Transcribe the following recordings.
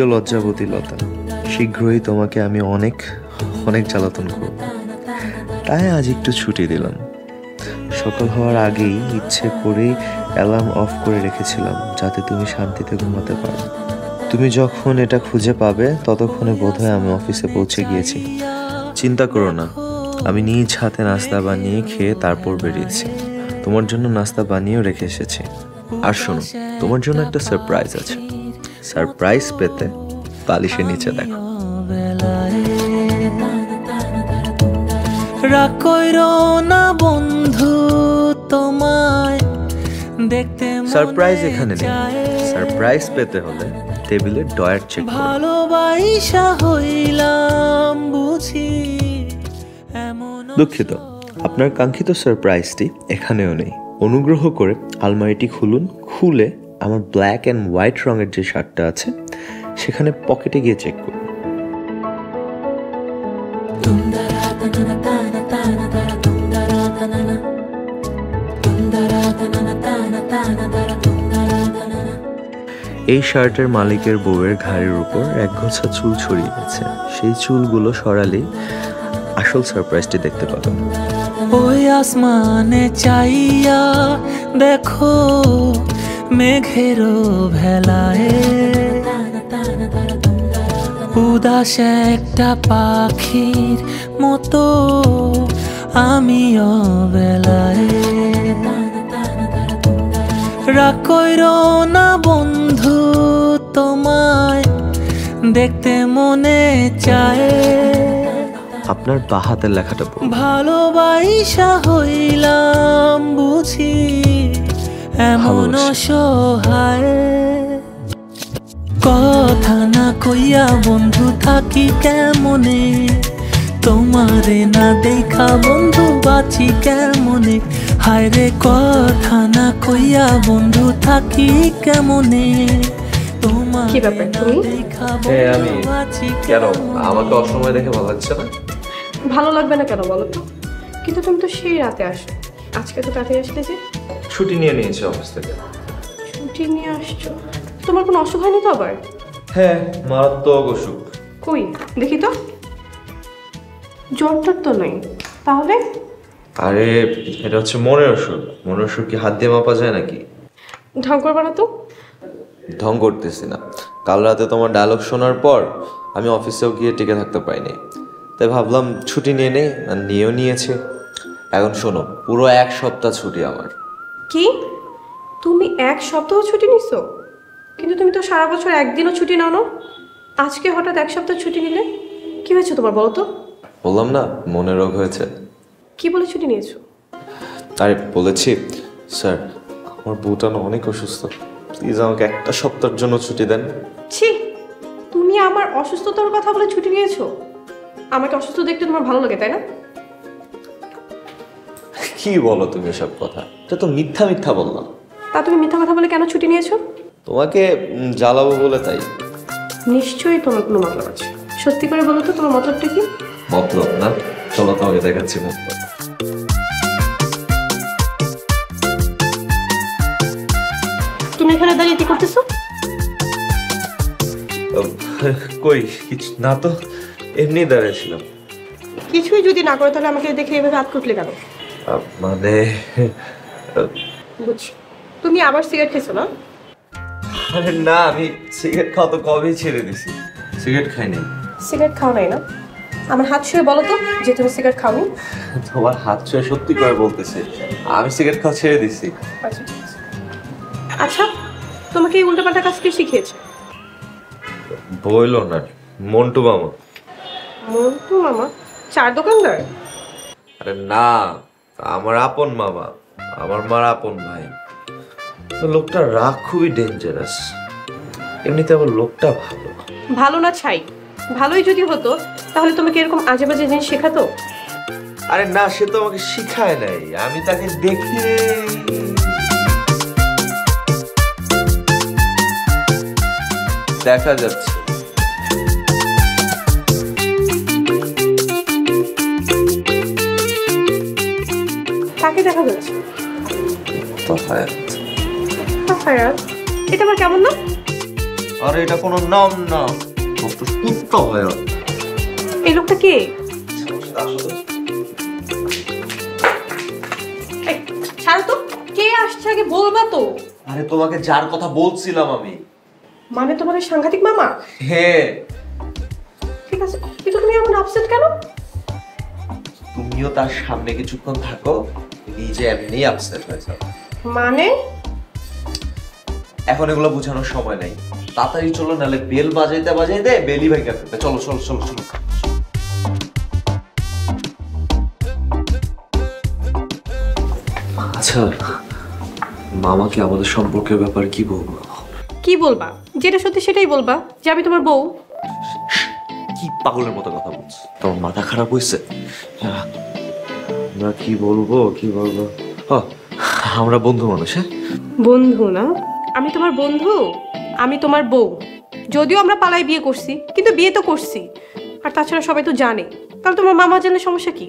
লজ্জাবতী লতা, শীঘ্রই তোমাকে আমি অনেক অনেক জ্বালাতন করব। তাই আজ একটু ছুটি দিলাম। সকাল হওয়ার আগেই ইচ্ছে করেই অ্যালার্ম অফ করে রেখেছিলাম যাতে তুমি শান্তিতে ঘুমাতে পারো। তুমি যখন এটা খুঁজে পাবে ততক্ষণে বোধহয় আমি অফিসে পৌঁছে গিয়েছি। চিন্তা করো না, আমি নিজ হাতে নাস্তা বানিয়ে খেয়ে তারপর বেরিয়েছি। তোমার জন্য নাস্তা বানিয়েও রেখে এসেছি। আর শোনো, তোমার জন্য একটা সারপ্রাইজ আছে। সারপ্রাইজ পেতে বালিশের নিচে দেখো। সারপ্রাইজ এখানে নেই। সারপ্রাইজ পেতে হলে টেবিলের ডয়ার চেক করো। দুঃখিত, আপনার কাঙ্ক্ষিত সারপ্রাইজটি এখানেও নেই। অনুগ্রহ করে আলমারিটি খুলুন। খুলে আমার ব্ল্যাক অ্যান্ড হোয়াইট রঙের যে শার্টটা আছে সেখানে পকেটে গিয়ে চেক করুন। এই শার্টের মালিকের বউয়ের ঘাড়ের উপর একগোছা চুল ছড়িয়ে গেছে। সেই চুলগুলো সরালেই আসল সারপ্রাইজটি দেখতে পাবেন। ওই আসমানে চাইয়া দেখো মেঘের ভেলায় উদাস একটা পাখির মতো আমি অবেলায়। রাগ কইরো না বন্ধু, তোমায় দেখতে মনে চায়। আপনার বাঁ হাতের লেখাটা পড়ুন। ভালোবাসা হইলাম বুঝি এমন সহায়। কথা না কইয়া বন্ধু থাকি কেমনে, তোমারে না দেখা বন্ধু বাঁচি কেমনে। হায় রে কথা না কইয়া বন্ধু থাকি কেমনে, কি ব্যাপার তুমি? কেন আমাকে অসময় দেখে ভালো লাগছে না? ভালো লাগবে না কেন বলো তো? কিন্তু তুমি তো সেই রাতে আসো, আজকে তো রাতে আসলে যে? ছুটি নিয়ে নিয়েছি অফিস থেকে। ছুটি নিয়ে আসছো? তোমার কোনো অসুখ হয়নি তো আবার? হ্যাঁ, মারাত্মক অসুখ। কই দেখি তো। জ্বর তো নেই তাহলে? আরে এটা হচ্ছে মনের অসুখ। মনের অসুখ কি হাত দিয়ে মাপা যায় নাকি? ঢং করবা না তো। ঢং করতেছি না। কাল রাতে তোমার ডায়লগ শোনার পর আমি অফিসেও গিয়ে টিকে থাকতে পারিনি, তাই ভাবলাম ছুটি নিয়ে নেই, আর নিয়েও নিয়েছি। এখন শোনো, পুরো 1 সপ্তাহ ছুটি আমার। কি তুমি 1 সপ্তাহ ছুটি নিছো? কিন্তু তুমি তো সারা বছর একদিনও ছুটি নাও না। আজকে হঠাৎ 1 সপ্তাহ ছুটি নিলে কি হয়েছে তোমার বলো তো? বললাম না মনের রোগ হয়েছে। কি বলে ছুটি নিয়েছো? আরে বলেছি স্যার, আমার বউটা না অনেক অসুস্থ, প্লিজ আমাকে 1 সপ্তাহের জন্য ছুটি দেন। ছি, তুমি আমার অসুস্থতার কথা বলে ছুটি নিয়েছো? আমাকে অসুস্থ দেখতে তোমার ভালো লাগে তাই না? কি বলো তুমি এসব কথা? এটা তো মিথ্যা মিথ্যা বললাম। তা তুমি মিথ্যা কথা বলে কেন ছুটি নিয়েছো? তোমাকে জ্বালাবো বলে তাই। নিশ্চয়ই তোমার কোনো মতলব আছে। সত্যি করে বলো তো তোমার মতলবটা কি? মতলব না, চলো তোমাকে দেখাচ্ছি মতলব। তুমি এখানে দাঁড়িয়ে কি করতেছো? কই কিছু না তো, এমনি দাঁড়িয়েছিলাম। কিছুই যদি না করো তাহলে আমাকে দেখে এভাবে হাত কুটলে কেন? মানে বুঝছি, তুমি আবার সিগারেট খেয়েছো না? আরে না, আমি সিগারেট খাওয়া তো কবেই ছেড়ে দিছি। সিগারেট খাই নাই। সিগারেট খাও নাই না? আমার হাত ছুঁয়ে বলো তো যে তুমি সিগারেট খাওনি। তোমার হাত ছুঁয়ে সত্যি করে বলতেছি, আমি সিগারেট খাওয়া ছেড়ে দিছি। আচ্ছা, তোমাকে এই উল্টোপাল্টা কাজ কে শিখিয়েছে? বইলো না, মন্টু মামা। মন্টু মামা? চার দোকানদার? আরে না, আমার আপন মামা, আমার মার আপন ভাই। লোকটা রাগ খুবই ডেঞ্জারাস, এমনিতে আবার লোকটা ভালো। ভালো না ছাই? ভালোই যদি হতো তাহলে তোমাকে এরকম আজে বাজে জিনিস শেখাতো? আরে না, সে তো আমাকে শিখায় নাই, আমি তাকে দেখে দেখা যাচ্ছে। কাকে দেখা যাচ্ছে? তাফায়াত। তাফায়াত? এটা আবার কেমন না? আরে এটা কোনো নাম না, ডক্টর কুত্তা হায়াত। এই লোকটা কে? এই, ছাড়ো তো, কে আসছে আগে বলবা তো। আরে তোমাকে যার কথা বলছিলাম আমি। মানে তোমার ওই সাংঘাতিক মামা? হ্যাঁ। ঠিক আছে, কিন্তু তুমি এমন আপসেট কেন? তুমিও তার সামনে কিছুক্ষণ থাকো, এই যে এমনি আপসেট হয়ে যাও। মানে এখন এগুলো বোঝানোর সময় নাই, তাড়াতাড়ি চলো, নাহলে বেল বাজাইতে বাজাইতে বেলি ভাই কাটবে। চলো চলো চলো চলো। আচ্ছা, মামাকে আমাদের সম্পর্কের ব্যাপারে কি বলবো? কি বলবা? যেটা সত্যি সেটাই বলবা, যে আমি তোমার বউ। কি পাগলের মতো কথা বলছো? তোমার মাথা খারাপ হয়েছে? আমরা কি বলবো কি বলবো? আমরা বন্ধু মানুষ। হ্যাঁ, বন্ধু না? আমি তোমার বন্ধু, আমি তোমার বউ। যদিও আমরা পালাই বিয়ে করছি, কিন্তু বিয়ে তো করছি। আর তাছাড়া সবাই তো জানে, তাহলে তোমার মামা জানলে সমস্যা কি?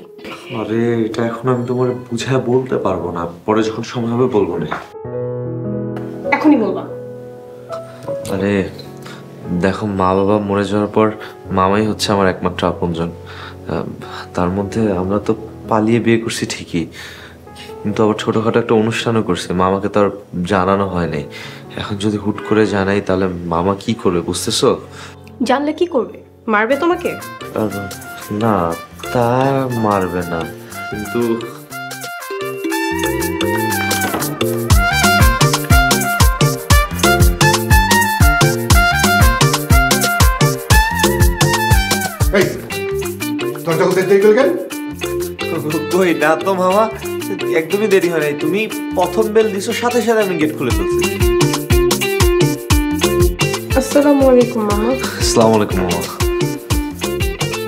আরে এটা এখন আমি তোমার বুঝায় বলতে পারবো না, পরে যখন সময় হবে বলবো না। এখনই বলবা। আরে দেখো, মা বাবা মরে যাওয়ার পর মামাই হচ্ছে আমার একমাত্র আপনজন। তার মধ্যে আমরা তো পালিয়ে বিয়ে করছি ঠিকই, কিন্তু আবার ছোটখাটো একটা অনুষ্ঠানও করছে, মামাকে তো আর জানানো হয়নি। এখন যদি হুট করে জানাই তাহলে মামা কি করবে বুঝতেছো? জানলে কি করবে? মারবে তোমাকে? না, তা মারবে না, কিন্তু কই না তো মামা, একদমই দেরি হয় নাই। তুমি প্রথম বেল দিছো, সাথে সাথে আমি গেট খুলে ফেলছি। আসসালামু আলাইকুম মামা। আসসালামু আলাইকুম মামা।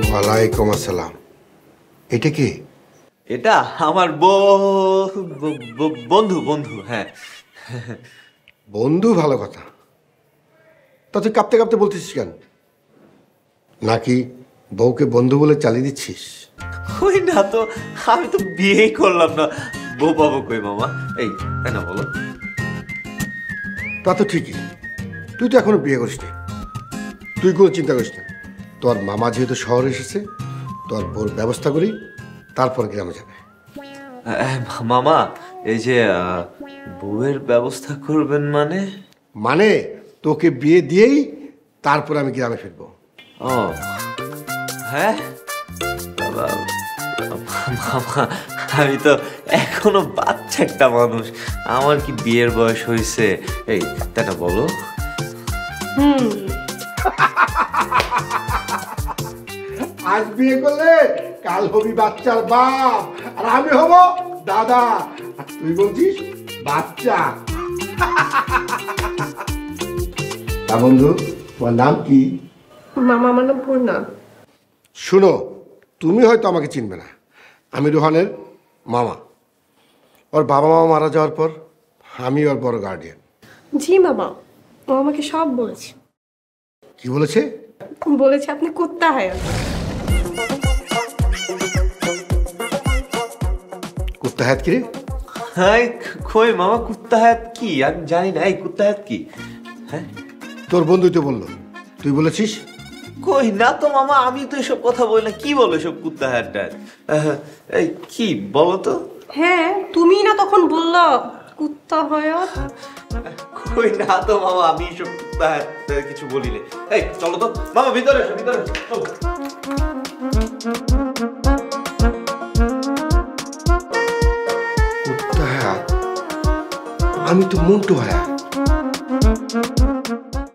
ওয়ালাইকুম আসসালাম। এটা কি? এটা আমার বন্ধু বন্ধু। হ্যাঁ, বন্ধু, ভালো কথা। তা তুই কাঁপতে কাঁপতে বলতেছিস কেন? নাকি বউকে বন্ধু বলে চালিয়ে দিচ্ছিস? কই না তো, আমি তো বিয়েই করলাম না, বউ পাবো কই মামা? এই তাই না বলো? তা তো ঠিকই, তুই তো এখনো বিয়ে করিসনি। তুই কোনো চিন্তা করিস না, তোর মামা যেহেতু শহরে এসেছে, তোর বউর ব্যবস্থা করি, তারপর গ্রামে যাবে। মামা, এই যে বউয়ের ব্যবস্থা করবেন মানে? মানে তোকে বিয়ে দিয়েই তারপর আমি গ্রামে ফিরবো। ও হ্যাঁ মামা, আমি তো এখনো বাচ্চা একটা মানুষ, আমার কি বিয়ের বয়স হয়েছে? এই তাই না বলো? আজ বিয়ে করলে কাল হবি বাচ্চার বাপ, আর আমি হব দাদা, আর তুই বলছিস বাচ্চা। তা বন্ধু, তোমার নাম কি? মামা, আমার নাম পূর্ণা। শুনো, তুমি হয়তো আমাকে চিনবে না, আমি রোহানের মামা। ওর বাবা মা মারা যাওয়ার পর আমি ওর বড় গার্ডিয়ান। জি মামা, ও আমাকে সব বলেছে। কি বলেছে? বলেছে আপনি কুত্তা হায়াত। কুত্তা হাত কি রে? হ্যাঁ কই মামা, কুত্তা হাত কি? আমি জানি না, এই কুত্তা হাত কি? হ্যাঁ, তোর বন্ধুই তো বললো, তুই বলেছিস? কই না তো মামা, আমি তো এসব কথা বলি না। কি বলো এসব কুত্তা হাত টাত? এই কি বলো তো? হ্যাঁ, তুমি না তখন বললা কুত্তা হায়াত। কই না তো মামা, আমি এসব কুত্তা হাত কিছু বলি না। এই চলো তো মামা, ভিতরে এসো, ভিতরে এসো, চলো। কুত্তা হাত? আমি তো মন্টু হায়াত।